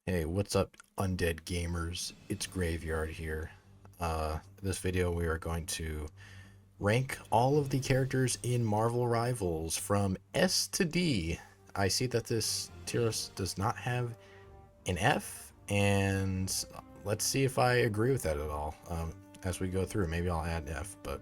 Hey, what's up, undead gamers? It's Graveyard here. This video we are going to rank all of the characters in Marvel Rivals from S to D. I see that this tier list does not have an F, and let's see if I agree with that at all. As we go through, maybe I'll add an F, but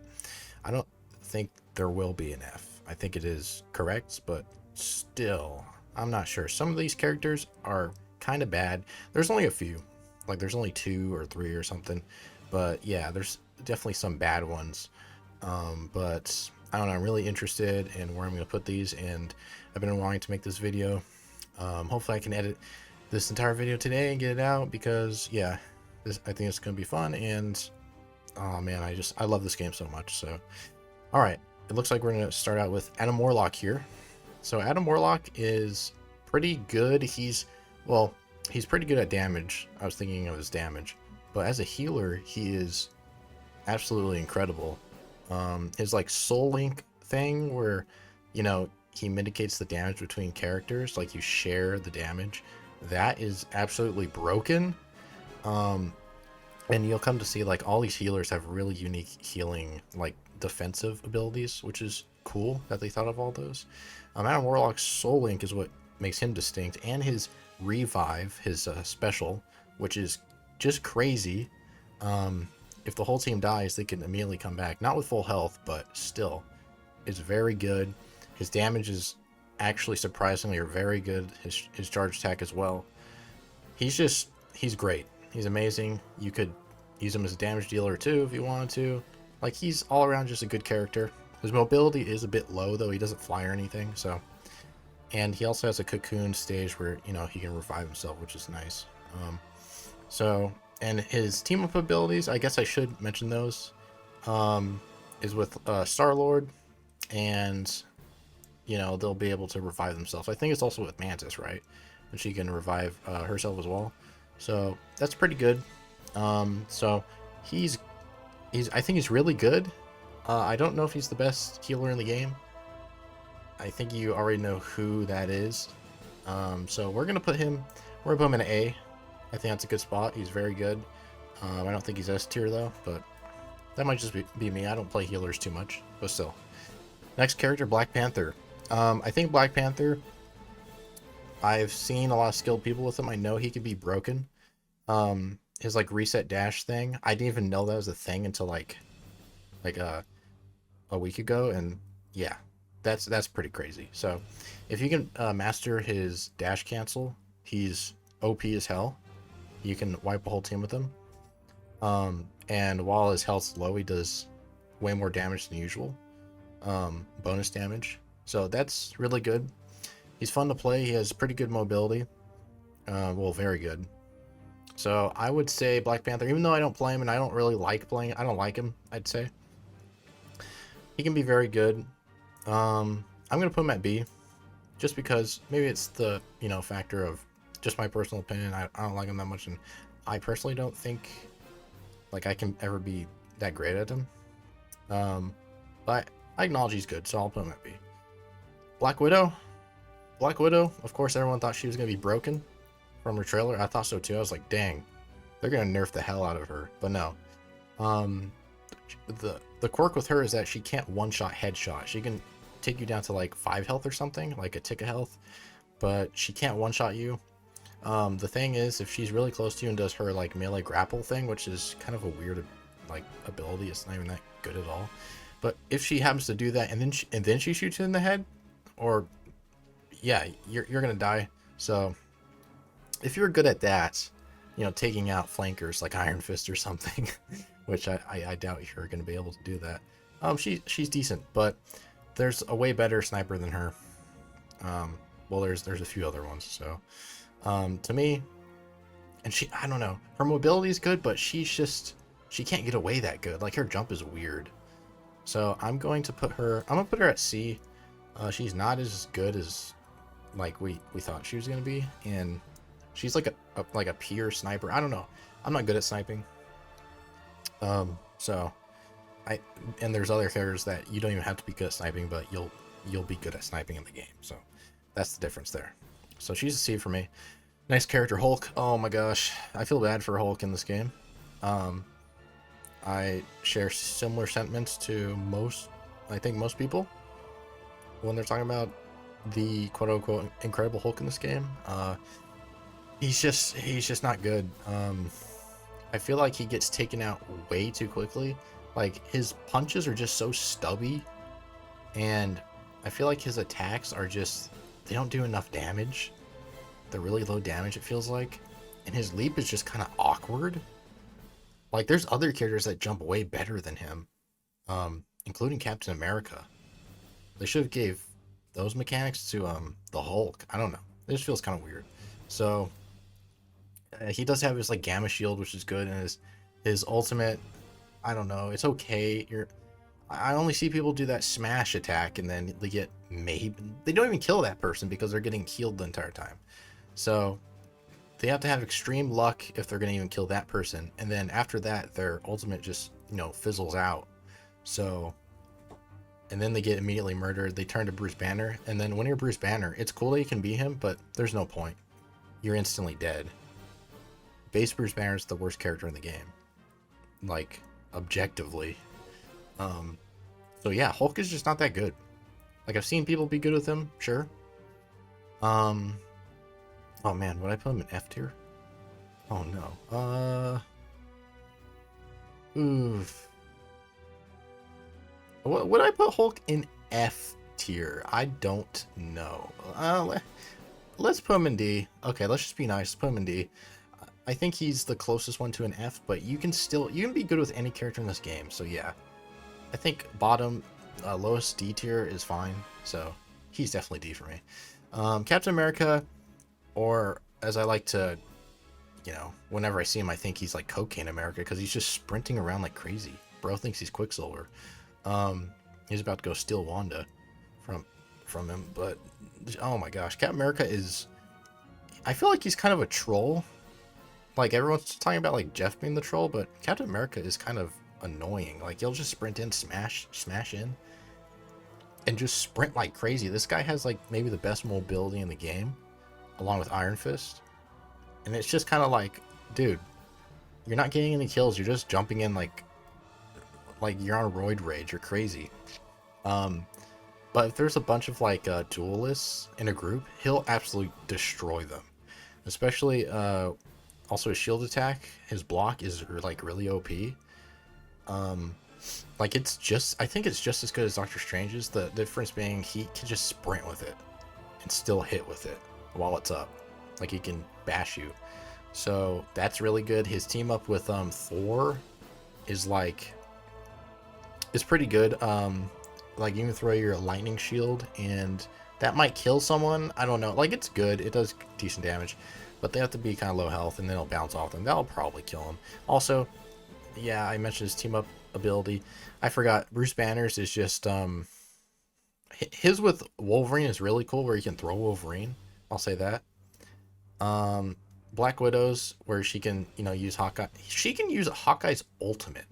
I don't think there will be an F. I think it is correct, but still, I'm not sure. Some of these characters are kind of bad. There's only a few. Like, there's only 2 or 3 or something. But yeah, there's definitely some bad ones. But I don't know, I'm really interested in where I'm going to put these, and I've been wanting to make this video. Hopefully I can edit this entire video today and get it out, because yeah, I think it's going to be fun. And oh man, I love this game so much. So all right, it looks like we're going to start out with Adam Warlock here. So Adam Warlock is pretty good. Well, he's pretty good at damage. I was thinking of his damage, but as a healer, he is absolutely incredible. His like Soul Link thing, where he mitigates the damage between characters, like you share the damage, that is absolutely broken. And you'll come to see like all these healers have really unique healing, like defensive abilities, which is cool that they thought of all those. Adam Warlock's Soul Link is what makes him distinct, and his revive, his special, which is just crazy. If the whole team dies, they can immediately come back, not with full health, but still, it's very good. His damage is actually surprisingly very good. His charge attack as well. He's great. He's amazing. You could use him as a damage dealer too if you wanted to. Like, he's all around just a good character. His mobility is a bit low though. He doesn't fly or anything, so. And he also has a cocoon stage where, he can revive himself, which is nice. And his team up abilities, I guess I should mention those, is with Star-Lord, and, they'll be able to revive themselves. I think it's also with Mantis, right? And she can revive herself as well. So that's pretty good. So I think he's really good. I don't know if he's the best healer in the game. I think you already know who that is. So we're gonna put him in an A. I think that's a good spot. He's very good. I don't think he's S tier though, but that might just be me. I don't play healers too much, but still. Next character, Black Panther. I think Black Panther, I've seen a lot of skilled people with him. I know he can be broken. His like reset dash thing, I didn't even know that was a thing until like a week ago, and yeah, that's pretty crazy. So if you can master his dash cancel, he's OP as hell. You can wipe a whole team with him. And while his health's low, he does way more damage than usual. Bonus damage. So that's really good. He's fun to play. He has pretty good mobility. Well, very good. So I would say Black Panther, even though I don't play him and I don't really like playing, I don't like him, I'd say. He can be very good. I'm going to put him at B, just because maybe it's the, factor of just my personal opinion. I don't like him that much, and I personally don't think, like, I can ever be that great at him. But I acknowledge he's good, so I'll put him at B. Black Widow. Black Widow, of course, everyone thought she was going to be broken from her trailer. I thought so too. I was like, dang, they're going to nerf the hell out of her. But no. The quirk with her is that she can't one-shot headshot. She can take you down to like 5 health or something, like a tick of health, but she can't one-shot you. The thing is, if she's really close to you and does her like melee grapple thing, which is kind of a weird like ability, it's not even that good at all. But if she happens to do that and then she shoots you in the head, or yeah, you're gonna die. So if you're good at that, taking out flankers like Iron Fist or something, which I doubt you're going to be able to do that. She's decent, but there's a way better sniper than her. Well, there's a few other ones. So, to me, and I don't know, her mobility is good, but she can't get away that good. Like, her jump is weird. So I'm going to put her at C. She's not as good as like we thought she was going to be, and she's like a pure sniper. I don't know. I'm not good at sniping. So and there's other characters that you don't even have to be good at sniping, but you'll be good at sniping in the game. So that's the difference there. So she's a C for me. Nice character, Hulk. Oh my gosh, I feel bad for Hulk in this game. Um, I share similar sentiments to I think most people when they're talking about the quote-unquote Incredible Hulk in this game. He's just not good. I feel like he gets taken out way too quickly. Like his punches are just so stubby, and I feel like his attacks are just, they don't do enough damage. They're really low damage, it feels like, and his leap is just kind of awkward. Like there's other characters that jump way better than him, including Captain America. They should have gave those mechanics to the Hulk. I don't know. It just feels kind of weird. So he does have his like gamma shield, which is good, and his ultimate, I don't know, it's okay. I only see people do that smash attack, and then they get maybe they don't even kill that person because they're getting healed the entire time. So they have to have extreme luck if they're gonna even kill that person, and then after that, their ultimate just fizzles out. So, and then they get immediately murdered. They turn to Bruce Banner, and then when you're Bruce Banner, it's cool that you can beat him, but there's no point. You're instantly dead. Base Bruce Banner is the worst character in the game, like objectively. So yeah, Hulk is just not that good. Like I've seen people be good with him, sure. Oh man, would I put him in F tier? Oh no. Oof. Would I put Hulk in F tier? I don't know. Let's put him in D. Okay, let's just be nice. Put him in D. I think he's the closest one to an F, but you can be good with any character in this game. So yeah, I think bottom, lowest D tier is fine. So he's definitely D for me. Captain America, or as I like to, whenever I see him, I think he's like Cocaine America because he's just sprinting around like crazy. Bro thinks he's Quicksilver. He's about to go steal Wanda from him, but oh my gosh, Captain America is, I feel like he's kind of a troll. Like everyone's talking about like Jeff being the troll, but Captain America is kind of annoying. Like he'll just sprint in, smash in, and just sprint like crazy. This guy has like maybe the best mobility in the game, along with Iron Fist. And it's just kind of like, dude, you're not getting any kills. You're just jumping in like you're on roid rage. You're crazy. But if there's a bunch of like duelists in a group, he'll absolutely destroy them. Especially also his shield attack, his block is like really OP. Like I think it's just as good as Doctor Strange's. The difference being he can just sprint with it and still hit with it while it's up. Like he can bash you. So that's really good. His team up with Thor is pretty good. Like you can throw your lightning shield and that might kill someone. I don't know. Like it's good. It does decent damage, but they have to be kind of low health and then it'll bounce off them. That'll probably kill him. Also, yeah, I mentioned his team up ability. I forgot Bruce Banner's is just his with Wolverine is really cool where you can throw Wolverine. I'll say that. Black Widow's where she can, use Hawkeye. She can use Hawkeye's ultimate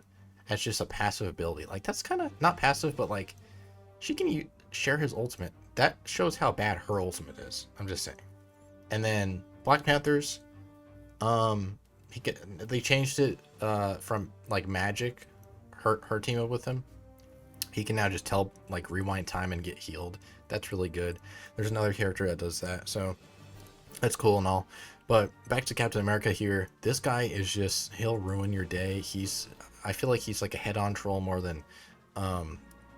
as just a passive ability. Like that's kind of not passive, but like she can share his ultimate. That shows how bad her ultimate is. I'm just saying. And then Black Panther's, they changed it from like Magik, her team up with him. He can now just rewind time and get healed. That's really good. There's another character that does that, so that's cool and all. But back to Captain America here. This guy is just, he'll ruin your day. I feel like he's like a head-on troll more than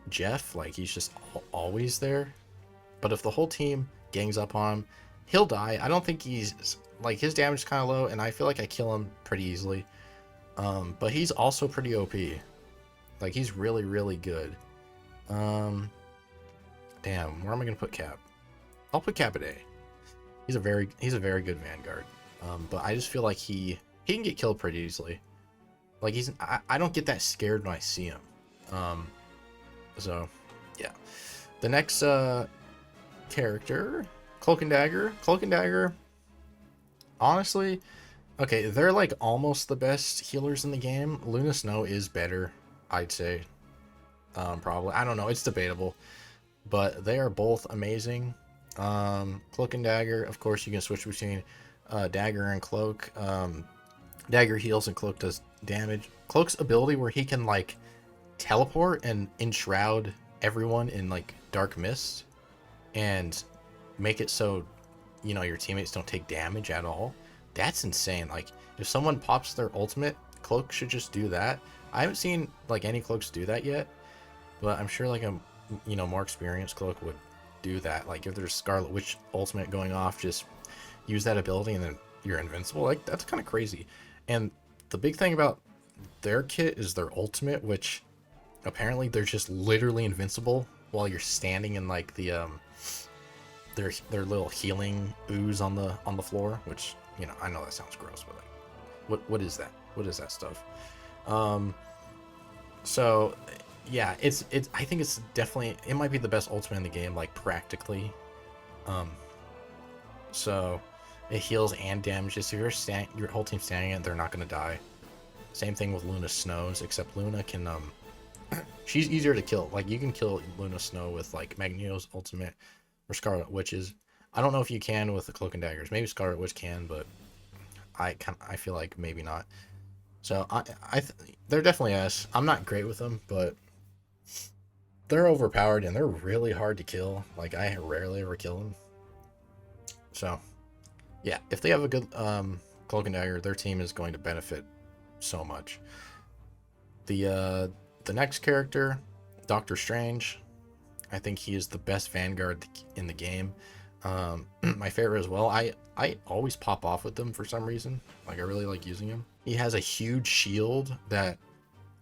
Jeff. Like he's just always there. But if the whole team gangs up on him, he'll die. I don't think his damage is kind of low, and I feel like I kill him pretty easily. But he's also pretty OP. Like he's really, really good. Damn, where am I gonna put Cap? I'll put Cap at A. He's a very good Vanguard. But I just feel like he can get killed pretty easily. Like I don't get that scared when I see him. So yeah. The next character, Cloak and Dagger. Cloak and Dagger, honestly, okay, they're like almost the best healers in the game. Luna Snow is better, I'd say. Probably. I don't know, it's debatable. But they are both amazing. Cloak and Dagger, of course, you can switch between Dagger and Cloak. Dagger heals and Cloak does damage. Cloak's ability where he can like teleport and enshroud everyone in like dark mist and make it so, you know, your teammates don't take damage at all. That's insane. Like if someone pops their ultimate, Cloak should just do that. I haven't seen like any Cloaks do that yet, but I'm sure like a, you know, more experienced Cloak would do that. Like if there's Scarlet Witch ultimate going off, just use that ability and then you're invincible. Like that's kind of crazy. And the big thing about their kit is their ultimate, which apparently they're just literally invincible while you're standing in like the their little healing ooze on the floor, which, you know, I know that sounds gross, but like what is that? What is that stuff? So yeah, it's I think it's definitely, it might be the best ultimate in the game, like practically. So it heals and damages. If your whole team standing it, they're not gonna die. Same thing with Luna Snows, except Luna can she's easier to kill. Like you can kill Luna Snow with like Magneto's ultimate or Scarlet Witch's. I don't know if you can with the Cloak and Daggers. Maybe Scarlet Witch can, but I feel like maybe not. So they're definitely S. I'm not great with them, but they're overpowered and they're really hard to kill. Like I rarely ever kill them. So yeah, if they have a good Cloak and Dagger, their team is going to benefit so much. The next character, Doctor Strange, I think he is the best Vanguard in the game. My favorite as well. I always pop off with them for some reason. Like I really like using him. He has a huge shield that,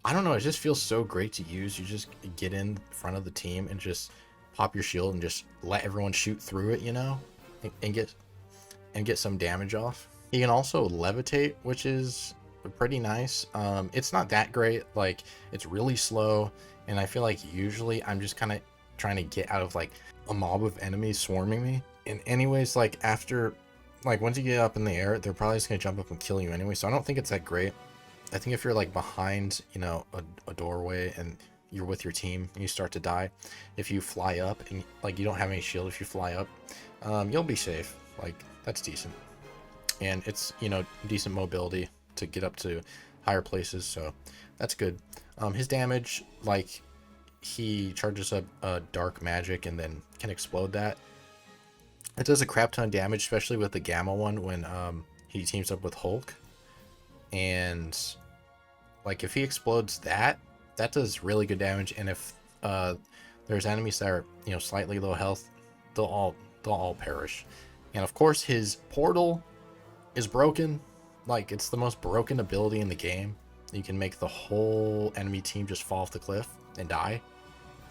I don't know, it just feels so great to use. You just get in front of the team and just pop your shield and just let everyone shoot through it, you know, and get some damage off. He can also levitate, which is pretty nice. It's not that great. Like it's really slow, and I feel like usually I'm just kind of trying to get out of like a mob of enemies swarming me. And anyways, like after, like once you get up in the air, they're probably just gonna jump up and kill you anyway. So I don't think it's that great. I think if you're like behind, you know, a doorway and you're with your team and you start to die, if you fly up and like you don't have any shield, if you fly up, you'll be safe. Like that's decent, and it's, you know, decent mobility to get up to higher places, so that's good. His damage, like he charges up dark magic and then can explode that. It does a crap ton of damage, especially with the Gamma one when he teams up with Hulk. And like if he explodes that does really good damage. And if there's enemies that are, you know, slightly low health, they'll all perish. And of course his portal is broken. Like it's the most broken ability in the game. You can make the whole enemy team just fall off the cliff and die,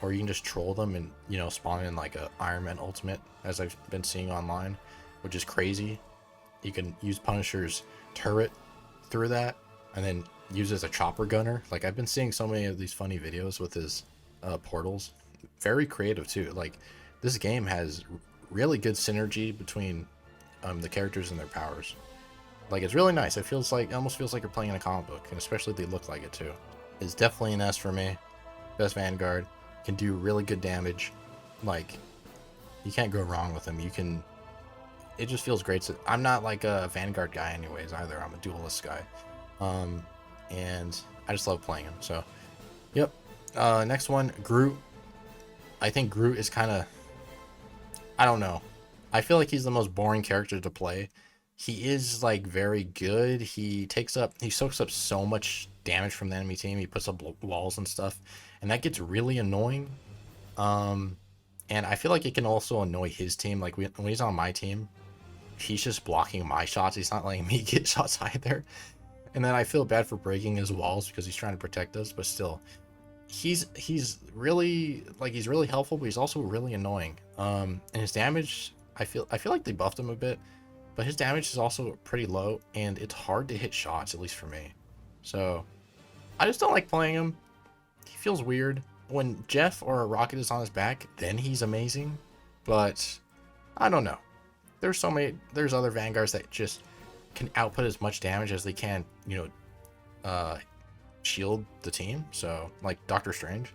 or you can just troll them and, you know, spawn in like a Iron Man ultimate, as I've been seeing online, which is crazy. You can use Punisher's turret through that and then use it as a chopper gunner. Like I've been seeing so many of these funny videos with his portals. Very creative too. Like this game has really good synergy between the characters and their powers. Like it's really nice. It almost feels like you're playing in a comic book, and especially if they look like it too. It's definitely an S for me. Best Vanguard. Can do really good damage. Like you can't go wrong with him. It just feels great. I'm not like a Vanguard guy anyways either. I'm a duelist guy. And I just love playing him. So yep. Next one, Groot. I think Groot is kind of, I don't know. I feel like he's the most boring character to play. He is like very good. He soaks up so much damage from the enemy team. He puts up walls and stuff, and that gets really annoying. And I feel like it can also annoy his team. Like when he's on my team, he's just blocking my shots. He's not letting me get shots either. And then I feel bad for breaking his walls because he's trying to protect us, but still, he's really helpful, but he's also really annoying. And his damage, I feel like they buffed him a bit. But his damage is also pretty low, and it's hard to hit shots, at least for me. So, I just don't like playing him. He feels weird. When Jeff or a Rocket is on his back, then he's amazing. But, I don't know. There's other Vanguards that just can output as much damage as they can, you know, shield the team. So, like Doctor Strange.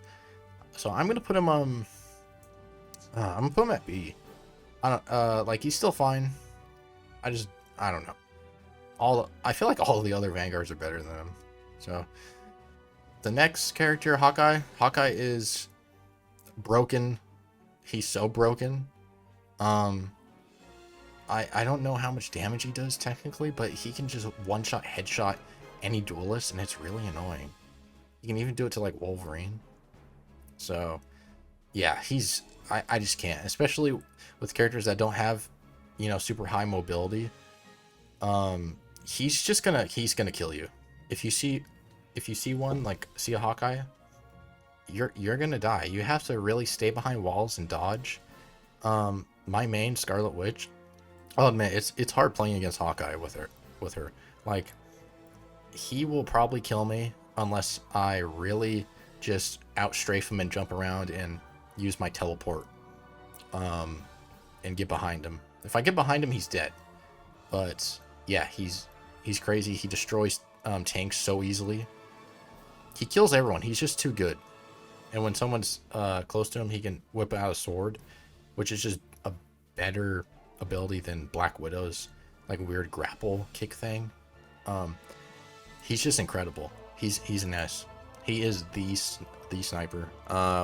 So, I'm going to put him, I'm going to put him at B. I don't, like, he's still fine. I don't know. I feel like all the other Vanguards are better than him. So the next character, Hawkeye. Hawkeye is broken. He's so broken. I don't know how much damage he does technically, but he can just one-shot headshot any duelist, and it's really annoying. You can even do it to like Wolverine. So yeah, I just can't, especially with characters that don't have, you know, super high mobility. He's gonna kill you. If you see one, like see a Hawkeye, you're gonna die. You have to really stay behind walls and dodge. My main, Scarlet Witch, I'll admit it's hard playing against Hawkeye with her. Like, he will probably kill me unless I really just outstrafe him and jump around and use my teleport, and get behind him. If I get behind him, he's dead. But yeah, he's crazy. He destroys tanks so easily. He kills everyone. He's just too good. And when someone's close to him, he can whip out a sword, which is just a better ability than Black Widow's like weird grapple kick thing. He's just incredible. He's an S. He is the sniper.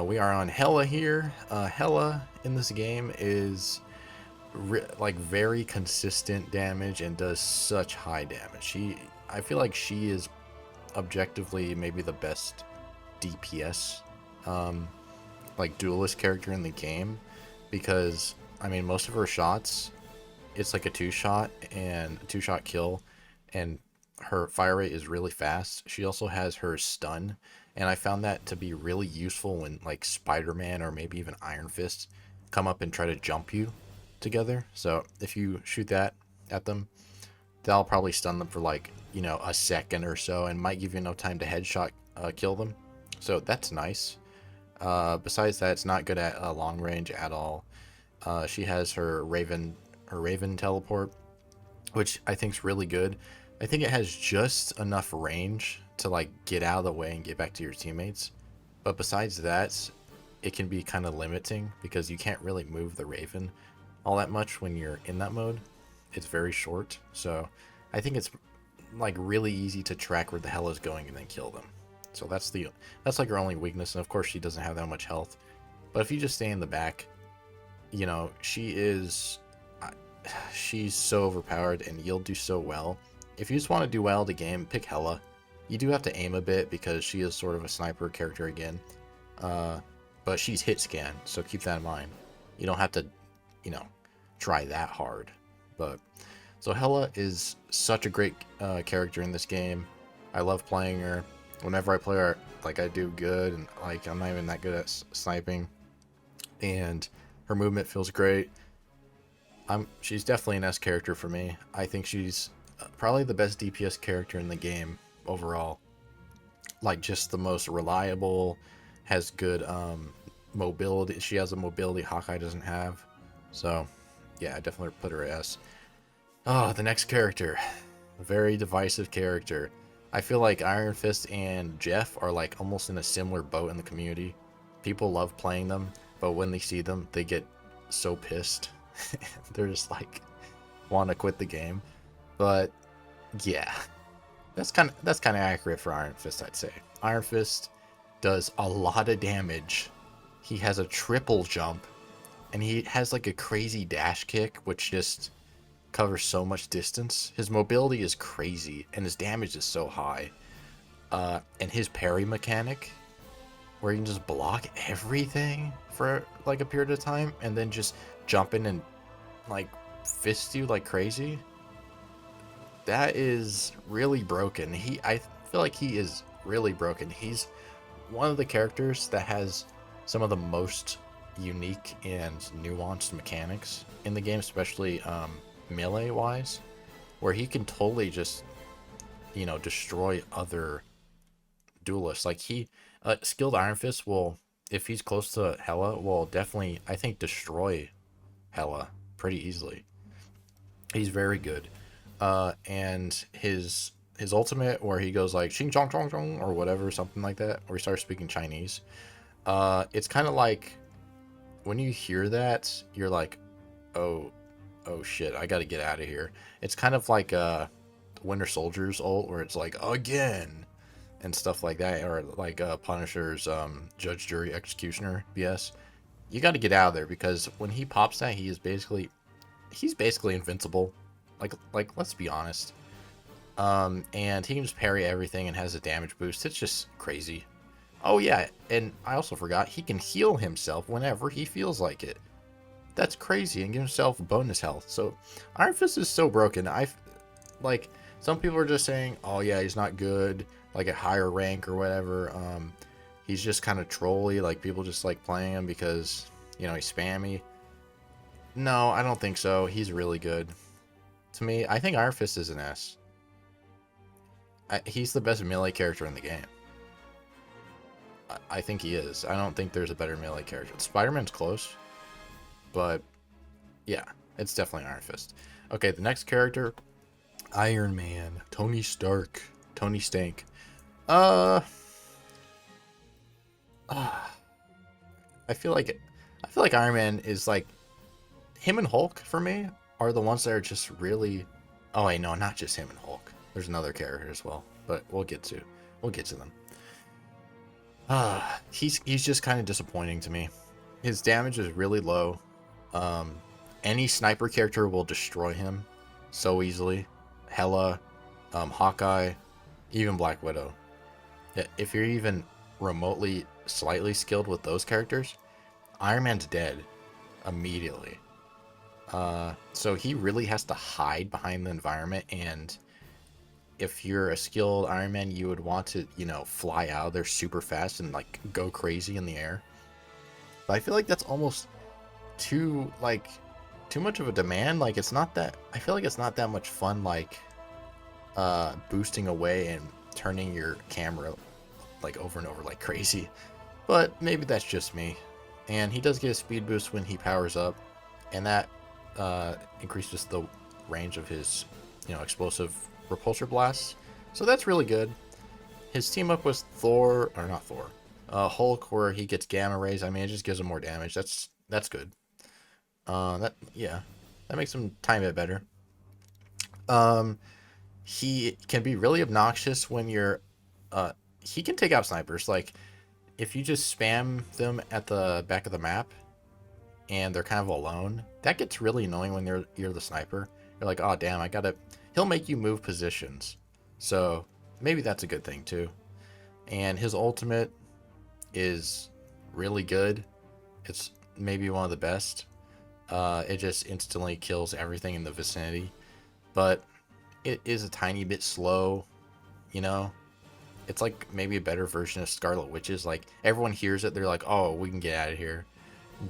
We are on Hela here. Hela in this game is like very consistent damage and does such high damage. I feel like she is objectively maybe the best DPS like duelist character in the game, because I mean most of her shots, it's like a two-shot kill, and her fire rate is really fast. She also has her stun, and I found that to be really useful when like Spider-Man or maybe even Iron Fist come up and try to jump you together. So if you shoot that at them, that'll probably stun them for like, you know, a second or so, and might give you enough time to headshot kill them. So that's nice. Besides that, it's not good at long range at all. She has her Raven teleport, which I think is really good. I think it has just enough range to like get out of the way and get back to your teammates. But besides that, it can be kind of limiting because you can't really move the Raven all that much when you're in that mode. It's very short. So I think it's like really easy to track where the hell is going and then kill them. So that's like her only weakness. And of course she doesn't have that much health. But if you just stay in the back, you know, she's so overpowered and you'll do so well. If you just want to do well the game, pick Hela. You do have to aim a bit because she is sort of a sniper character again. But she's hit scan, so keep that in mind. You don't have to, you know, try that hard. But so Hela is such a great character in this game. I love playing her. Whenever I play her, like, I do good, and like I'm not even that good at sniping. And her movement feels great. She's definitely an S character for me. I think she's probably the best DPS character in the game overall. Like, just the most reliable, has good mobility. She has a mobility Hawkeye doesn't have. So yeah, I definitely put her S. Oh, the next character, a very divisive character. I feel like Iron Fist and Jeff are like almost in a similar boat in the community. People love playing them, but when they see them, they get so pissed. They're just like want to quit the game. But yeah, that's kind of accurate for Iron Fist, I'd say. Iron Fist does a lot of damage. He has a triple jump, and he has like a crazy dash kick, which just covers so much distance. His mobility is crazy, and his damage is so high. And his parry mechanic, where you can just block everything for like a period of time, and then just jump in and like fist you like crazy. That is really broken. I feel like he is really broken. He's one of the characters that has some of the most unique and nuanced mechanics in the game, especially melee wise, where he can totally just, you know, destroy other duelists. Like skilled Iron Fist will, if he's close to Hela, will definitely, I think, destroy Hela pretty easily. He's very good. And his ultimate, where he goes like xing chong chong chong or whatever, something like that, where he starts speaking Chinese. It's kind of like when you hear that, you're like, oh, Oh shit, I gotta get out of here. It's kind of like Winter Soldier's ult, where it's like, again, and stuff like that, or like Punisher's Judge, Jury, Executioner BS. You gotta get out of there, because when he pops that, he's basically invincible. Like let's be honest. And he can just parry everything and has a damage boost. It's just crazy. Oh yeah, and I also forgot, he can heal himself whenever he feels like it. That's crazy, and give himself bonus health. So Iron Fist is so broken. Like, some people are just saying, oh yeah, he's not good, like at higher rank or whatever. He's just kind of trolly, like people just like playing him because, you know, he's spammy. No, I don't think so. He's really good. To me, I think Iron Fist is an S. He's the best melee character in the game. I think he is. I don't think there's a better melee character. Spider-Man's close, but yeah, it's definitely Iron Fist. Okay, the next character, Iron Man, Tony Stark, Tony Stank. Uh, I feel like Iron Man is like, him and Hulk for me are the ones that are just really. Oh wait, no, not just him and Hulk. There's another character as well, but we'll get to them. He's just kind of disappointing to me. His damage is really low. Any sniper character will destroy him so easily. Hela, Hawkeye, even Black Widow. If you're even remotely slightly skilled with those characters, Iron Man's dead immediately. So he really has to hide behind the environment, and if you're a skilled Iron Man, you would want to, you know, fly out of there super fast and like go crazy in the air. But I feel like that's almost too much of a demand. Like, it's not that, I feel like it's not that much fun, like boosting away and turning your camera like over and over like crazy. But maybe that's just me. And he does get a speed boost when he powers up, and that increases the range of his, you know, explosive repulsor blasts. So that's really good. His team up with Thor, or not Thor, Hulk, where he gets gamma rays. I mean, it just gives him more damage. That's good. That makes him time it better. He can be really obnoxious when you're. He can take out snipers. Like, if you just spam them at the back of the map, and they're kind of alone, that gets really annoying when you're the sniper. You're like, oh damn, I gotta. He'll make you move positions, so maybe that's a good thing too. And his ultimate is really good. It's maybe one of the best. It just instantly kills everything in the vicinity, but it is a tiny bit slow, you know. It's like maybe a better version of Scarlet Witch's. Like, everyone hears it, they're like, oh, we can get out of here.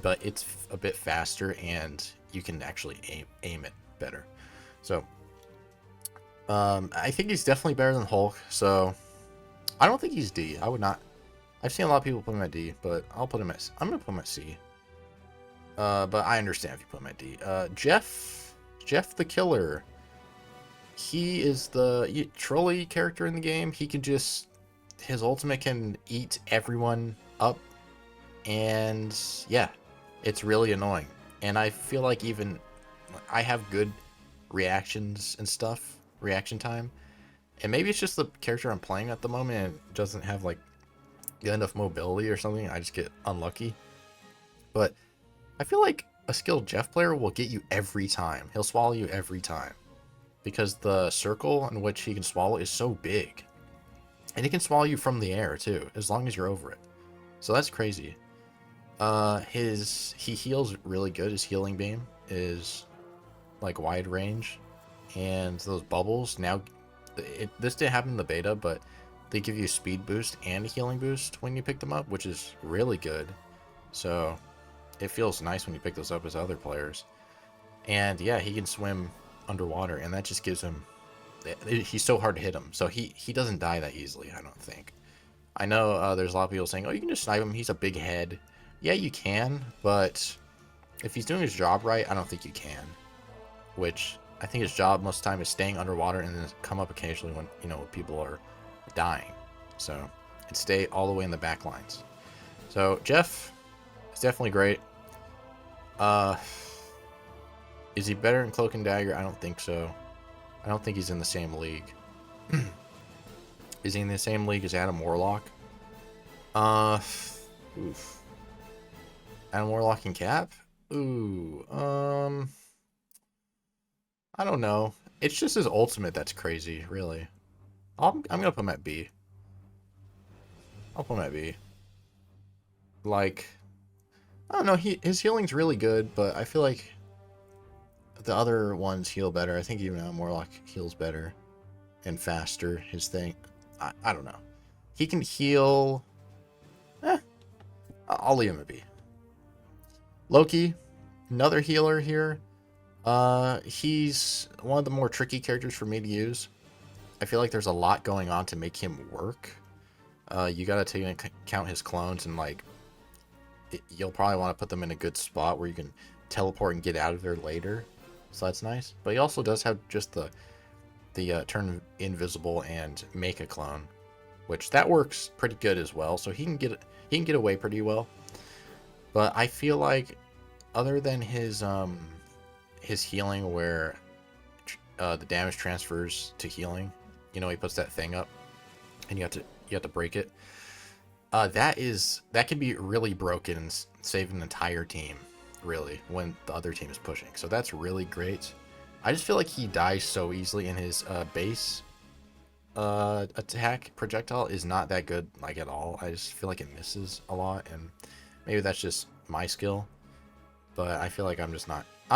But it's a bit faster, and you can actually aim it better. So I think he's definitely better than Hulk. So I don't think he's D. I would not. I've seen a lot of people put him at D, but I'm gonna put him at C. But I understand if you put him at D. Jeff the Killer. He is the trolley character in the game. He can just, his ultimate can eat everyone up, and yeah, it's really annoying. And I feel like even I have good reactions and stuff, reaction time, and maybe it's just the character I'm playing at the moment and it doesn't have like enough mobility or something. I just get unlucky. But I feel like a skilled Jeff player will get you every time. He'll swallow you every time, because the circle in which he can swallow is so big, and he can swallow you from the air too, as long as you're over it. So that's crazy. He heals really good. His healing beam is like wide range, and those bubbles now, this didn't happen in the beta, but they give you a speed boost and a healing boost when you pick them up, which is really good. So it feels nice when you pick those up as other players. And yeah, he can swim underwater, and that just gives him, he's so hard to hit him, so he doesn't die that easily, I don't think. I know there's a lot of people saying, oh, you can just snipe him, he's a big head. Yeah, you can, but if he's doing his job right, I don't think you can. Which, I think his job most of the time is staying underwater and then come up occasionally when, you know, people are dying. So, and stay all the way in the back lines. So, Jeff is definitely great. Is he better in Cloak and Dagger? I don't think so. I don't think he's in the same league. Is he in the same league as Adam Warlock? Oof. Adam Warlock and Cap? Ooh, I don't know. It's just his ultimate that's crazy, really. I'm gonna put him at B. I'll put him at B. Like, I don't know, his healing's really good, but I feel like the other ones heal better. I think even Adam Warlock heals better and faster, his thing. I don't know. He can heal. I'll leave him at B. Loki, another healer here. He's one of the more tricky characters for me to use. I feel like there's a lot going on to make him work. You gotta take into account his clones, and like, you'll probably want to put them in a good spot where you can teleport and get out of there later. So that's nice. But he also does have just the turn invisible and make a clone, which that works pretty good as well. So he can get away pretty well. But I feel like, other than his healing, where the damage transfers to healing, you know, he puts that thing up, and you have to break it. That can be really broken and save an entire team, really, when the other team is pushing. So that's really great. I just feel like he dies so easily, and his base attack projectile is not that good, like, at all. I just feel like it misses a lot, and maybe that's just my skill, but I feel like I'm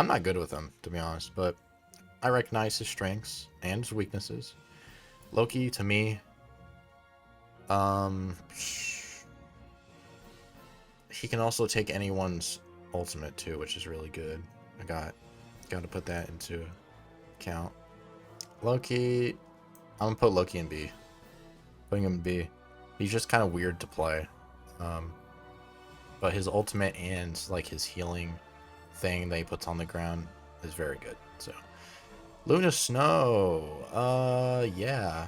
not good with him, to be honest. But I recognize his strengths and his weaknesses. Loki, to me, he can also take anyone's ultimate too, which is really good. I got to put that into account. Loki, I'm gonna put Loki in B. Putting him in B. He's just kind of weird to play. But his ultimate and like his healing thing that he puts on the ground is very good. So Luna Snow, yeah,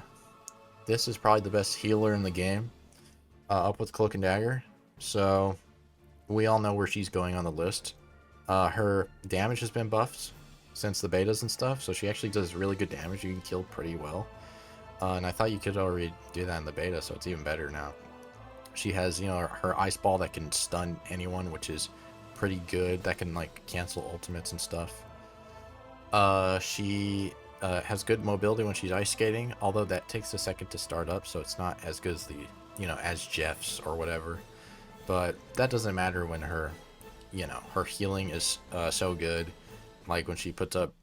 this is probably the best healer in the game, up with Cloak and Dagger. So we all know where she's going on the list. Her damage has been buffed since the betas and stuff, so she actually does really good damage. You can kill pretty well, and I thought you could already do that in the beta, so it's even better now. She has, you know, her ice ball that can stun anyone, which is pretty good. That can like cancel ultimates and stuff. She has good mobility when she's ice skating, although that takes a second to start up, so it's not as good as as Jeff's or whatever. But that doesn't matter when her healing is so good. Like when she puts up,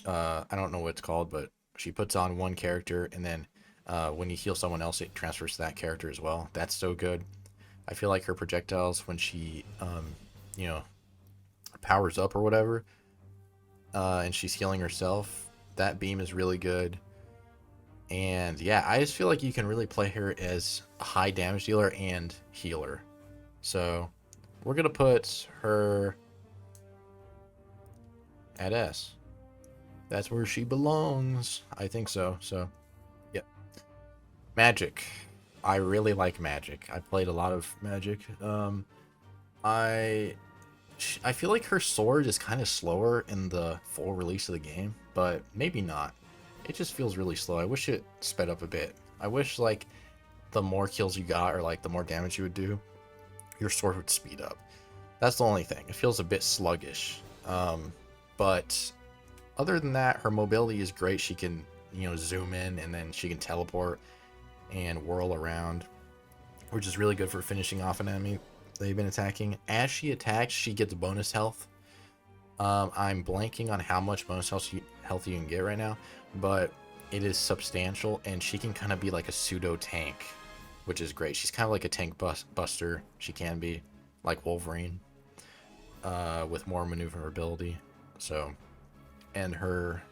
I don't know what it's called, but she puts on one character, and then when you heal someone else, it transfers to that character as well. That's so good. I feel like her projectiles, when she powers up or whatever, and she's healing herself, that beam is really good. And yeah, I just feel like you can really play her as a high damage dealer and healer. So we're gonna put her at S. That's where she belongs. I think so. So yeah. Magik. I really like Magik. I played a lot of Magik. I feel like her sword is kind of slower in the full release of the game, but maybe not. It just feels really slow. I wish it sped up a bit. I wish, like, the more kills you got, or like the more damage you would do, your sword would speed up. That's the only thing. It feels a bit sluggish. But other than that, her mobility is great. She can, zoom in, and then she can teleport and whirl around, which is really good for finishing off an enemy they've been attacking. As she attacks, she gets bonus health. I'm blanking on how much bonus health you can get right now, but it is substantial, and she can kind of be like a pseudo tank, which is great. She's kind of like a tank buster. She can be like Wolverine, with more maneuverability. So, and her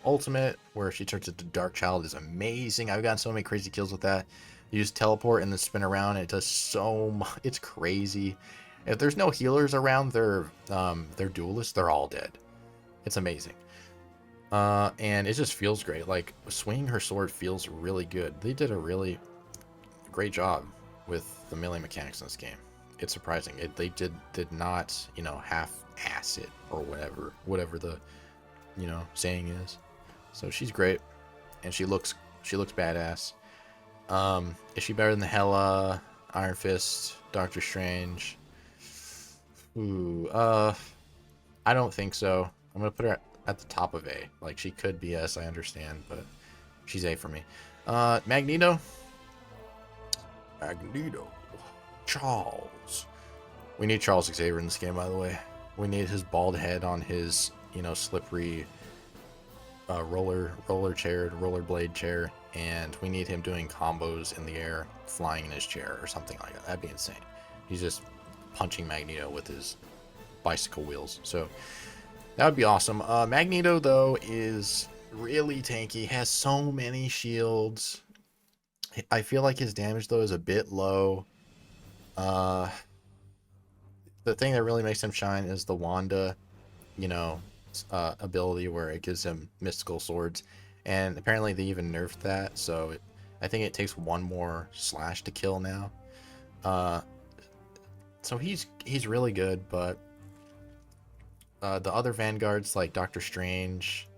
ultimate, where she turns into Dark Child, is amazing. I've gotten so many crazy kills with that. You just teleport and then spin around, and it does so much. It's crazy. If there's no healers around, they're duelists, they're all dead. It's amazing. And it just feels great. Like, swinging her sword feels really good. They did a really great job with the melee mechanics in this game. It's surprising. They did not, half-ass it, or whatever the saying is. So she's great, and she looks badass. Is she better than Hela, Iron Fist, Doctor Strange? Ooh, I don't think so. I'm gonna put her at the top of A. Like, she could be S, I understand, but she's A for me. Magneto. Charles. We need Charles Xavier in this game, by the way. We need his bald head on his, slippery rollerblade chair, and we need him doing combos in the air, flying in his chair or something like that. That'd be insane. He's just punching Magneto with his bicycle wheels. So that would be awesome. Magneto, though, is really tanky. Has so many shields. I feel like his damage, though, is a bit low. The thing that really makes him shine is the Wanda, ability where it gives him mystical swords. And apparently they even nerfed that, so I think it takes one more slash to kill now. So he's really good, but the other Vanguards like Doctor Strange,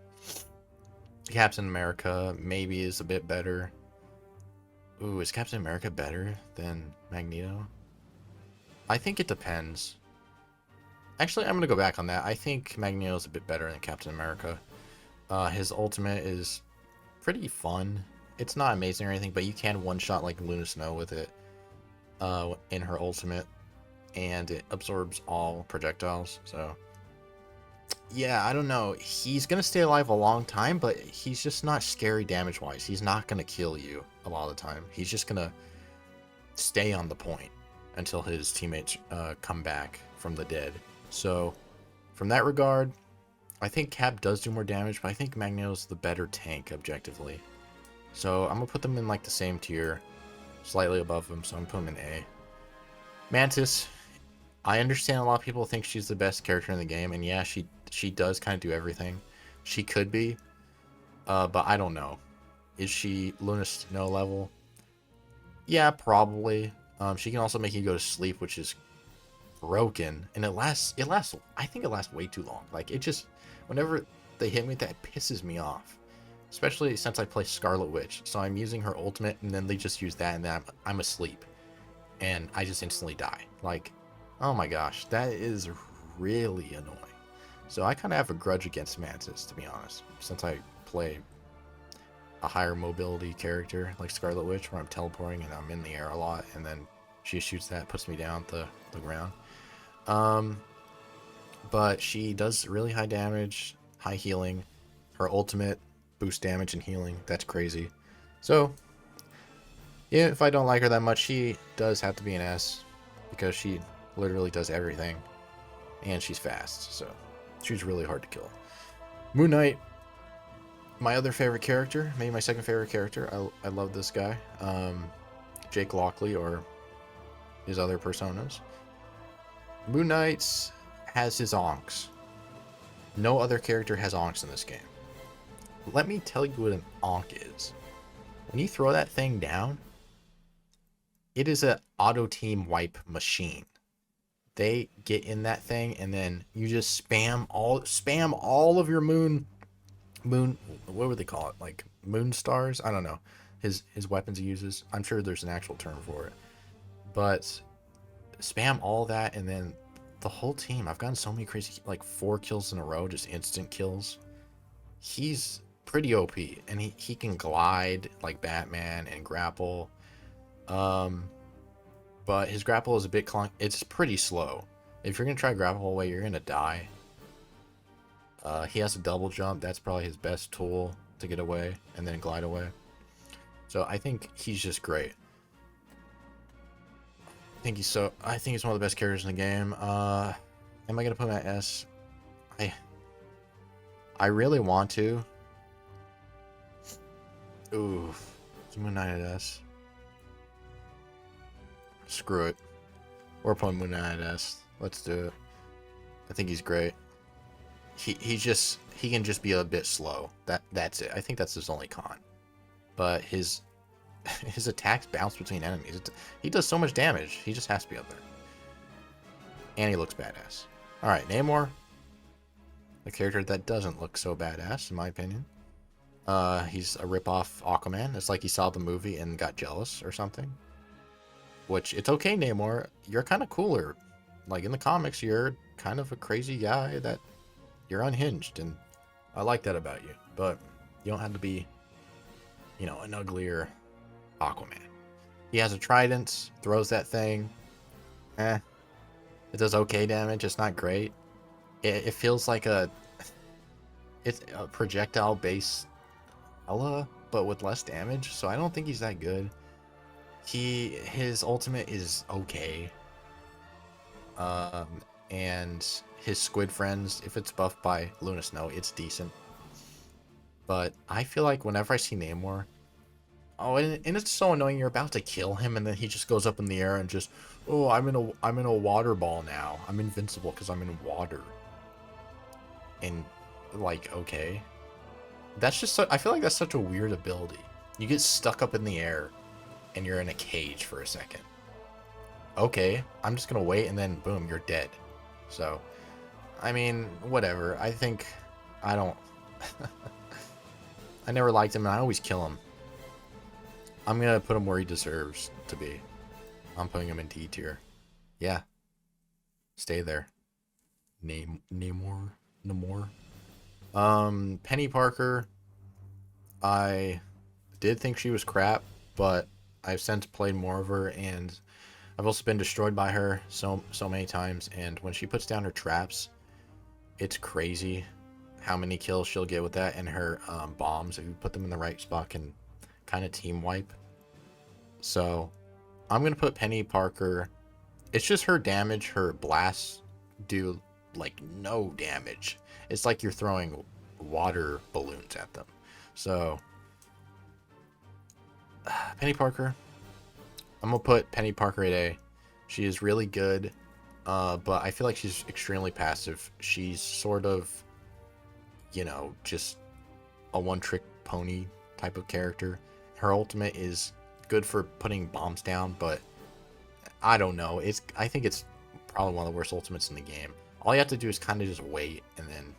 Captain America maybe is a bit better. Ooh, is Captain America better than Magneto? I think it depends. Actually, I'm going to go back on that. I think Magneto's a bit better than Captain America. His ultimate is pretty fun. It's not amazing or anything, but you can one-shot like Luna Snow with it in her ultimate, and it absorbs all projectiles. So, yeah, I don't know. He's going to stay alive a long time, but he's just not scary damage-wise. He's not going to kill you a lot of the time. He's just going to stay on the point until his teammates come back from the dead. So, from that regard, I think Cap does do more damage, but I think Magneto's the better tank, objectively. So, I'm going to put them in, like, the same tier, slightly above him, so I'm going to put him in A. Mantis, I understand a lot of people think she's the best character in the game, and yeah, she does kind of do everything. She could be, but I don't know. Is she Luna Snow level? Yeah, probably. She can also make you go to sleep, which is broken, and it lasts, I think it lasts way too long. Like, it just, whenever they hit me, that pisses me off. Especially since I play Scarlet Witch, so I'm using her ultimate, and then they just use that, and then I'm asleep. And I just instantly die. Like, oh my gosh, that is really annoying. So I kind of have a grudge against Mantis, to be honest, since I play a higher mobility character like Scarlet Witch, where I'm teleporting and I'm in the air a lot, and then she shoots that, puts me down the ground. But she does really high damage, high healing. Her ultimate boosts damage and healing. That's crazy. So, yeah, if I don't like her that much, she does have to be an S, because she literally does everything, and she's fast, so she's really hard to kill. Moon Knight, my other favorite character, maybe my second favorite character. I love this guy. Jake Lockley, or his other personas. Moon Knight has his onks. No other character has onks in this game. Let me tell you what an onk is. When you throw that thing down, it is an auto team wipe machine. They get in that thing, and then you just spam all of your moon, what would they call it? Like moon stars? I don't know. His weapons he uses. I'm sure there's an actual term for it. But spam all that, and then the whole team. I've gotten so many crazy, like 4 kills in a row, just instant kills. He's pretty OP, and he can glide like Batman and grapple. But his grapple is a bit it's pretty slow. If you're gonna try grapple away, you're gonna die. He has a double jump. That's probably his best tool to get away and then glide away. So I think he's just great. I think he's one of the best characters in the game. Am I gonna put him at S? I really want to. Ooh, Moon Knight at S. Screw it. We're putting Moon Knight at S. Let's do it. I think he's great. He can just be a bit slow. That's it. I think that's his only con. But his attacks bounce between enemies. He does so much damage. He just has to be up there. And he looks badass. All right, Namor. a character that doesn't look so badass, in my opinion. He's a ripoff Aquaman. It's like he saw the movie and got jealous or something. Which, it's okay, Namor. You're kind of cooler. Like, in the comics, you're kind of a crazy guy that you're unhinged, and I like that about you. But you don't have to be, you know, an uglier Aquaman. He has a trident, throws that thing. It does okay damage. It's not great. It feels like it's a projectile-based Hela, but with less damage. So I don't think he's that good. His ultimate is okay. And his squid friends, if it's buffed by Luna Snow, it's decent. But I feel like whenever I see Namor, and it's so annoying. You're about to kill him, and then he just goes up in the air and just, oh, I'm in a water ball now. I'm invincible because I'm in water. And like, okay, that's just I feel like that's such a weird ability. You get stuck up in the air, and you're in a cage for a second. Okay, I'm just gonna wait, and then boom, you're dead. So, I mean, whatever. I don't. I never liked him, and I always kill him. I'm gonna put him where he deserves to be. I'm putting him in D tier. Yeah. Stay there. Namor. Peni Parker. I did think she was crap, but I've since played more of her, and I've also been destroyed by her so many times. And when she puts down her traps, it's crazy how many kills she'll get with that, and her bombs, if you put them in the right spot, can kind of team wipe. So I'm gonna put Peni Parker. It's just her damage. Her blasts do like no damage. It's like you're throwing water balloons at them. So Peni Parker, I'm gonna put Peni Parker at A. She is really good, but I feel like she's extremely passive. She's sort of, you know, just a one-trick pony type of character. Her ultimate is good for putting bombs down, but I don't know. I think it's probably one of the worst ultimates in the game. All you have to do is kind of just wait and then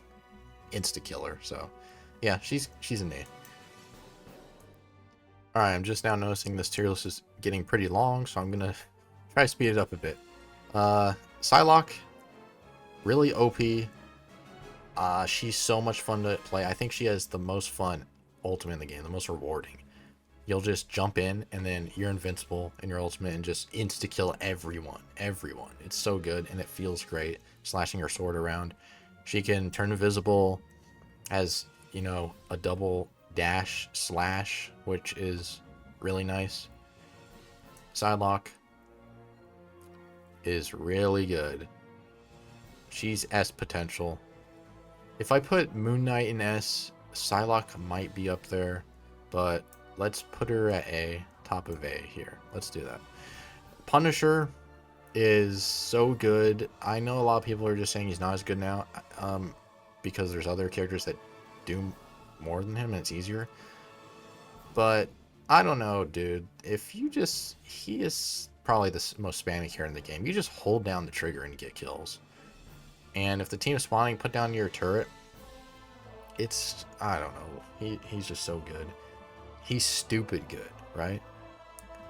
insta-kill her. So, yeah, she's an A. Alright, I'm just now noticing this tier list is getting pretty long, so I'm gonna try to speed it up a bit. Psylocke, really OP. She's so much fun to play. I think she has the most fun ultimate in the game, the most rewarding. You'll just jump in, and then you're invincible in your ultimate and just insta-kill everyone. Everyone. It's so good, and it feels great, slashing her sword around. She can turn invisible, has, you know, a double dash slash, which is really nice. Psylocke is really good. She's S potential. If I put Moon Knight in S, Psylocke might be up there, but let's put her at A, top of A here. Let's do that. Punisher is so good. I know a lot of people are just saying he's not as good now, because there's other characters that do more than him and it's easier. But I don't know, dude. He is probably the most spammy character in the game. You just hold down the trigger and get kills. And if the team's spawning, put down your turret. I don't know. He's just so good. He's stupid good, right?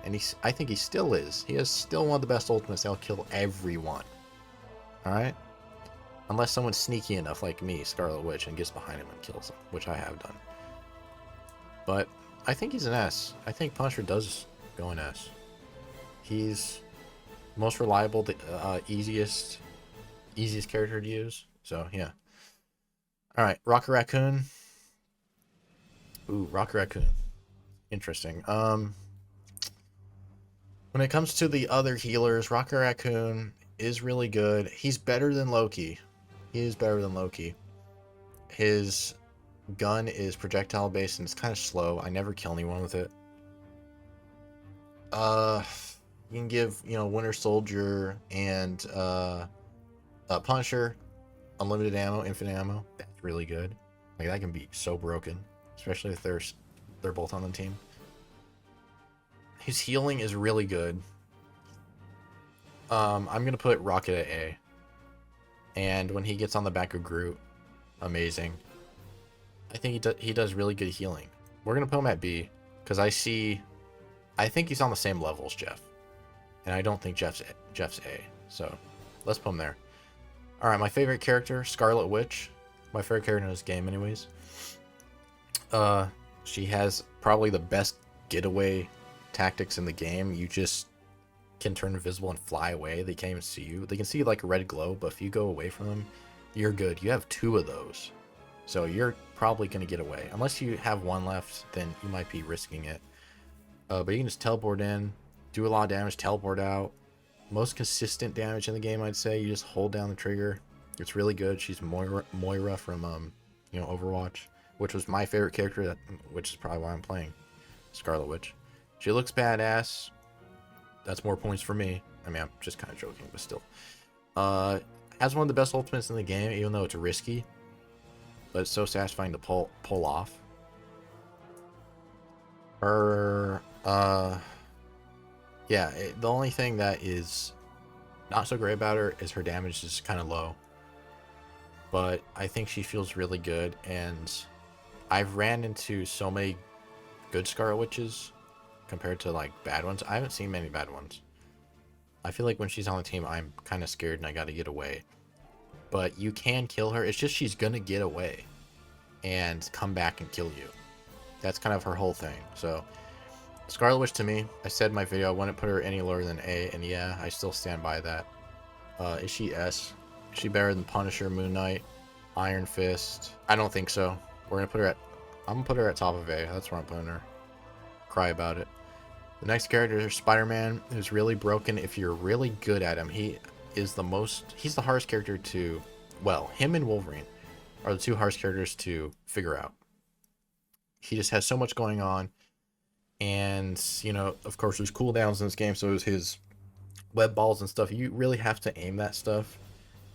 And I think he still is. He is still one of the best ultimates that'll kill everyone. Alright? Unless someone's sneaky enough like me, Scarlet Witch, and gets behind him and kills him, which I have done. But I think he's an S. I think Punisher does go an S. He's most reliable, the easiest character to use. So, yeah. Alright, Rocket Raccoon. Ooh, Rocket Raccoon. Interesting. When it comes to the other healers, Rocket Raccoon is really good. He's better than Loki. He is better than Loki. His gun is projectile based and it's kind of slow. I never kill anyone with it. You can give, you know, Winter Soldier and Punisher unlimited ammo, infinite ammo. That's really good. Like, that can be so broken, especially if they're both on the team. His healing is really good. I'm gonna put Rocket at A. And when he gets on the back of Groot, amazing. I think he does really good healing. We're gonna put him at B because I think he's on the same level as Jeff, and I don't think Jeff's A. So let's put him there. All right, my favorite character, Scarlet Witch. My favorite character in this game, anyways. She has probably the best getaway tactics in the game. You just can turn invisible and fly away. They can't even see you. They can see like a red glow, but if you go away from them, you're good. You have 2 of those, so you're probably gonna get away. Unless you have 1 left, then you might be risking it. But you can just teleport in, do a lot of damage, teleport out. Most consistent damage in the game, I'd say. You just hold down the trigger. It's really good. She's Moira from Overwatch, which was my favorite character, which is probably why I'm playing Scarlet Witch. She looks badass. That's more points for me. I mean, I'm just kind of joking, but still. Has one of the best ultimates in the game, even though it's risky, but it's so satisfying to pull off. Her, yeah, the only thing that is not so great about her is her damage is kind of low. But I think she feels really good, and I've ran into so many good Scarlet Witches compared to like bad ones. I haven't seen many bad ones. I feel like when she's on the team, I'm kind of scared and I got to get away. But you can kill her. It's just she's going to get away and come back and kill you. That's kind of her whole thing. So Scarlet Witch to me, I said in my video I wouldn't put her any lower than A, and yeah, I still stand by that. Is she S? Is she better than Punisher, Moon Knight, Iron Fist? I don't think so. I'm gonna put her at top of A. That's where I'm putting her. Cry about it. The next character is Spider-Man, who's really broken if you're really good at him. He's the hardest character to, well, him and Wolverine are the 2 hardest characters to figure out. He just has so much going on, and of course there's cooldowns in this game, so his web balls and stuff, you really have to aim that stuff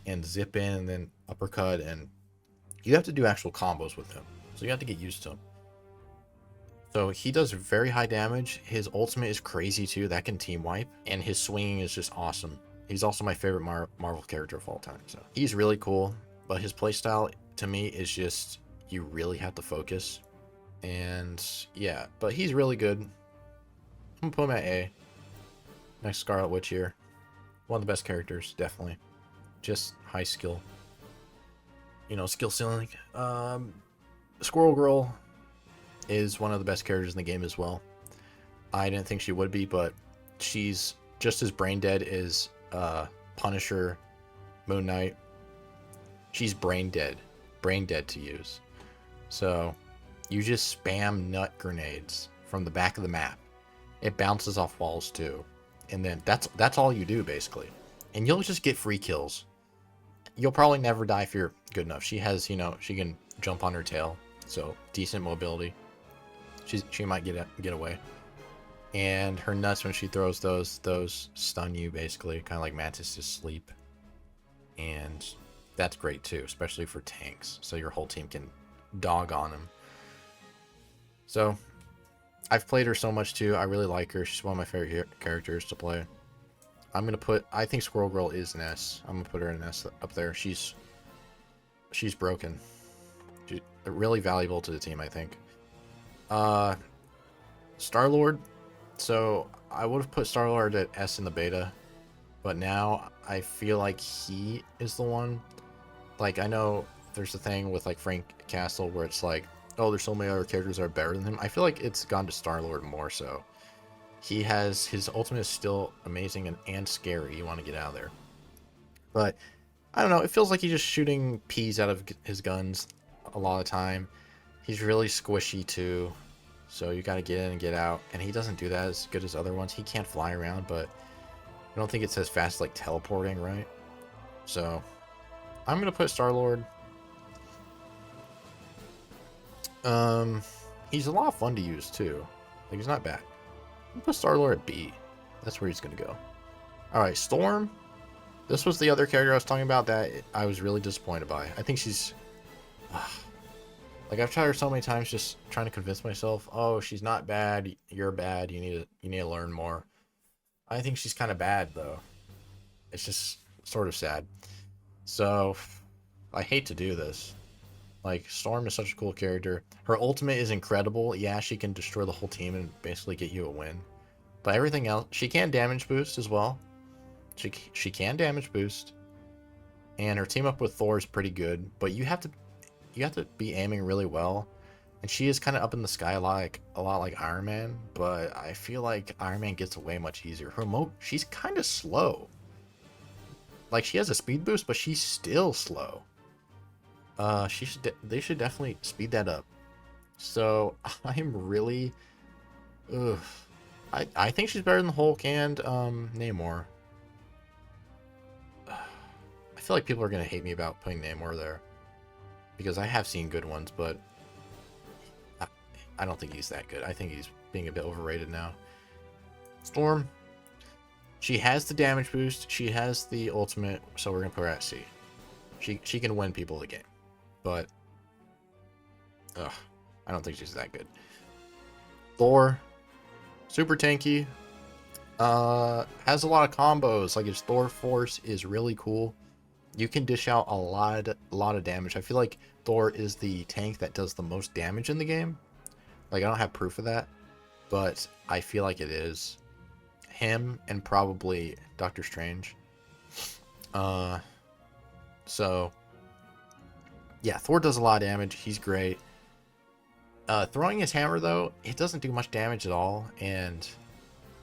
and zip in and then uppercut, and you have to do actual combos with him, so you have to get used to him. So he does very high damage. His ultimate is crazy too, that can team wipe, and his swinging is just awesome. He's also my favorite Marvel character of all time, so he's really cool. But his playstyle to me is just, you really have to focus, and yeah, but he's really good. I'm gonna put him at A. Next, Scarlet Witch here, one of the best characters, definitely. Just high skill, skill ceiling. Squirrel Girl is one of the best characters in the game as well. I didn't think she would be, but she's just as brain dead as Punisher, Moon Knight. She's brain dead to use. So you just spam nut grenades from the back of the map. It bounces off walls too, and then that's all you do basically, and you'll just get free kills. You'll probably never die if you're good enough. She has, she can jump on her tail, so decent mobility. She might get away. And her nuts, when she throws those stun you basically, kind of like Mantis' sleep. And that's great too, especially for tanks, so your whole team can dog on them. So I've played her so much too. I really like her. She's one of my favorite characters to play. I think Squirrel Girl is an S. I'm gonna put her in an S up there. She's broken. She's really valuable to the team, I think. Star-Lord. So I would have put Star-Lord at S in the beta, but now I feel like he is the one. Like, I know there's a thing with like Frank Castle where it's like, oh, there's so many other characters that are better than him. I feel like it's gone to Star-Lord more so. His ultimate is still amazing and scary. You want to get out of there. But I don't know, it feels like he's just shooting peas out of his guns a lot of the time. He's really squishy too, so you got to get in and get out, and he doesn't do that as good as other ones. He can't fly around, but I don't think it's as fast as like teleporting, right? So I'm gonna put Star-Lord. He's a lot of fun to use too. Like, he's not bad. I'm gonna put Star-Lord at B. That's where he's gonna go. Alright, Storm. This was the other character I was talking about that I was really disappointed by. I think she's... like, I've tried her so many times just trying to convince myself, oh, she's not bad, you're bad, you need to learn more. I think she's kind of bad, though. It's just sort of sad. So, I hate to do this, Like, Storm is such a cool character. Her ultimate is incredible. Yeah, she can destroy the whole team and basically get you a win. But everything else, she can damage boost as well. She can damage boost. And her team up with Thor is pretty good, but you have to be aiming really well. And she is kind of up in the sky a lot like Iron Man, but I feel like Iron Man gets away much easier. She's kind of slow. Like, she has a speed boost, but she's still slow. They should definitely speed that up. So I'm really, ugh. I think she's better than Hulk and Namor. I feel like people are gonna hate me about putting Namor there because I have seen good ones, but I don't think he's that good. I think he's being a bit overrated now. Storm, she has the damage boost, she has the ultimate, so we're gonna put her at C. She can win people the game, but I don't think she's that good. Thor, super tanky, has a lot of combos. Like, his Thor Force is really cool. You can dish out a lot of damage. I feel like Thor is the tank that does the most damage in the game. Like, I don't have proof of that, but I feel like it is him and probably Doctor Strange. So yeah, Thor does a lot of damage. He's great. Throwing his hammer, though, it doesn't do much damage at all, and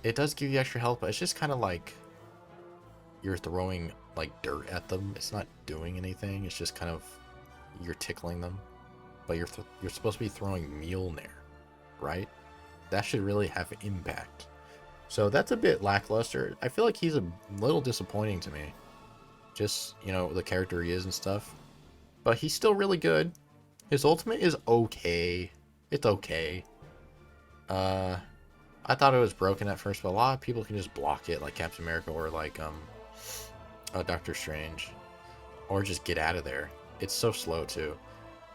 it does give you extra health, but it's just kind of like you're throwing like dirt at them. It's not doing anything. It's just kind of, you're tickling them, but you're supposed to be throwing Mjolnir, right? That should really have impact. So that's a bit lackluster. I feel like he's a little disappointing to me. Just, you know, the character he is and stuff. But he's still really good. His ultimate is okay. It's okay. I thought it was broken at first, but a lot of people can just block it, like Captain America or like Doctor Strange, or just get out of there. It's so slow too.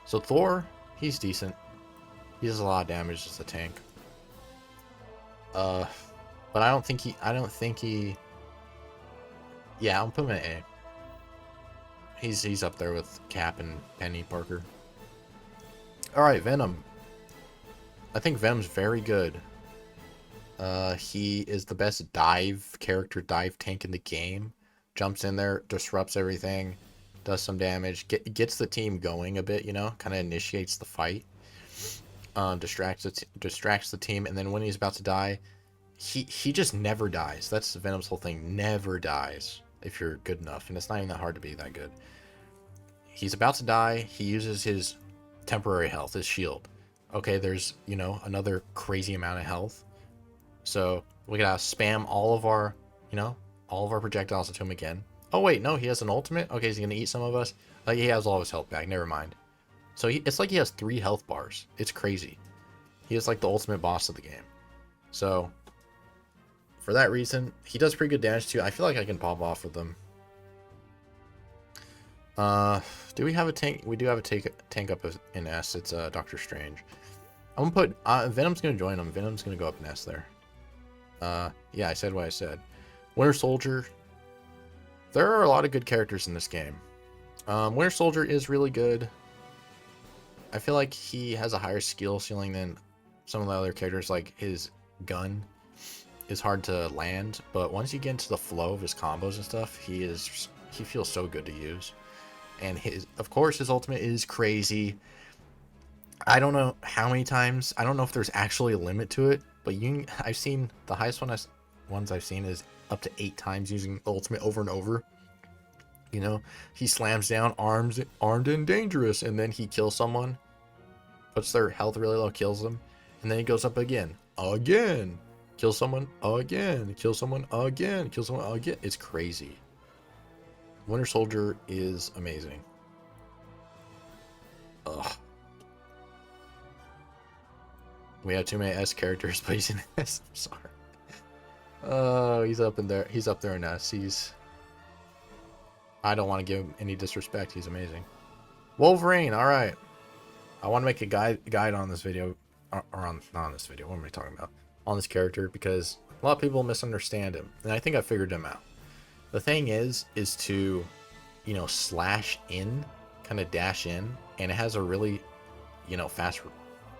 So Thor, he's decent. He does a lot of damage as a tank. But I don't think he. Yeah, I'll put him at A. He's up there with Cap and Peni Parker. All right, Venom. I think Venom's very good. He is the best dive tank in the game. Jumps in there, disrupts everything, does some damage, gets the team going a bit, you know, kind of initiates the fight. Distracts the team, and then when he's about to die, he just never dies. That's Venom's whole thing. Never dies if you're good enough, and it's not even that hard to be that good. He's about to die. He uses his temporary health, his shield. Okay, there's, you know, another crazy amount of health. So we gotta spam all of our projectiles into him again. Oh wait, no, he has an ultimate. Okay, he's gonna eat some of us. Like, he has all his health back. Never mind. So it's like he has 3 health bars. It's crazy. He is like the ultimate boss of the game. So for that reason, he does pretty good damage too. I feel like I can pop off with them. Do we have a tank? We do have a tank up in S. It's Doctor Strange. I'm gonna put Venom's gonna join him. Venom's gonna go up in S there. Yeah, I said what I said. Winter Soldier. There are a lot of good characters in this game. Winter Soldier is really good. I feel like he has a higher skill ceiling than some of the other characters. Like, his gun is hard to land, but once you get into the flow of his combos and stuff, he feels so good to use. And of course, his ultimate is crazy. I don't know how many times. I don't know if there's actually a limit to it, but I've seen the highest ones I've seen is up to 8 times using the ultimate over and over. You know, he slams down armed and dangerous, and then he kills someone, puts their health really low, kills them, and then he goes up again, kills someone again, kills someone again, kills someone again. It's crazy. Winter Soldier is amazing. Ugh. We have too many S characters, but he's in S. I'm sorry. Oh, he's up in there. He's up there in S. I don't want to give him any disrespect. He's amazing. Wolverine. All right. I want to make a guide on this video, or not on this video. What am I talking about? On this character, because a lot of people misunderstand him, and I think I figured him out. The thing is to, you know, slash in, kind of dash in, and it has a really, fast.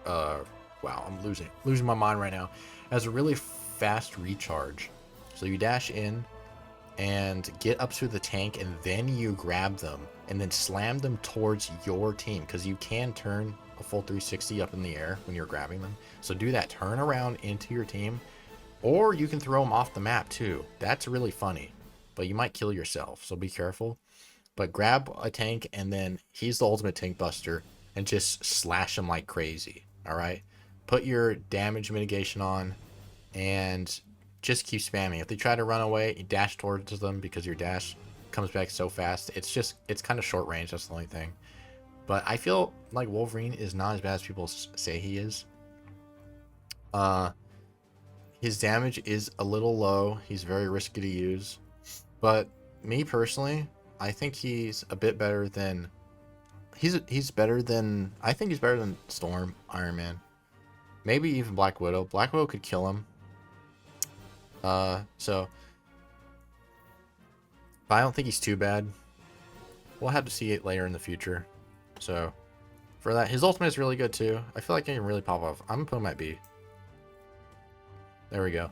Wow, I'm losing my mind right now. It has a really fast recharge. So you dash in and get up to the tank, and then you grab them and then slam them towards your team, because you can turn a full 360 up in the air when you're grabbing them. So do that, turn around into your team, or you can throw them off the map too. That's really funny, but you might kill yourself, so be careful. But grab a tank, and then he's the ultimate tank buster, and just slash him like crazy. All right, put your damage mitigation on, and just keep spamming. If they try to run away, you dash towards them, because your dash comes back so fast. It's kind of short range. That's the only thing. But I feel like Wolverine is not as bad as people say he is. His damage is a little low. He's very risky to use. But me personally, I think he's a bit better than he's better than I think he's better than Storm, Iron Man, maybe even Black Widow. Black Widow could kill him. So but I don't think he's too bad. We'll have to see it later in the future. So for that, his ultimate is really good too. I feel like I can really pop off. I'm gonna put him at B. There we go.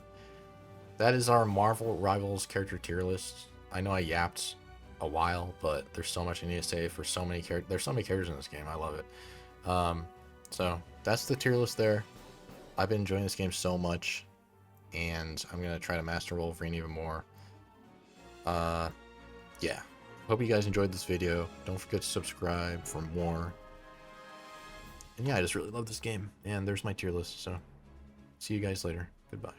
That is our Marvel Rivals character tier list. I know I yapped a while, but there's so much I need to say for so many characters. There's so many characters in this game. I love it. So that's the tier list there. I've been enjoying this game so much, and I'm gonna try to master Wolverine even more. Yeah. Hope you guys enjoyed this video. Don't forget to subscribe for more. And yeah, I just really love this game. And there's my tier list. So see you guys later. Goodbye.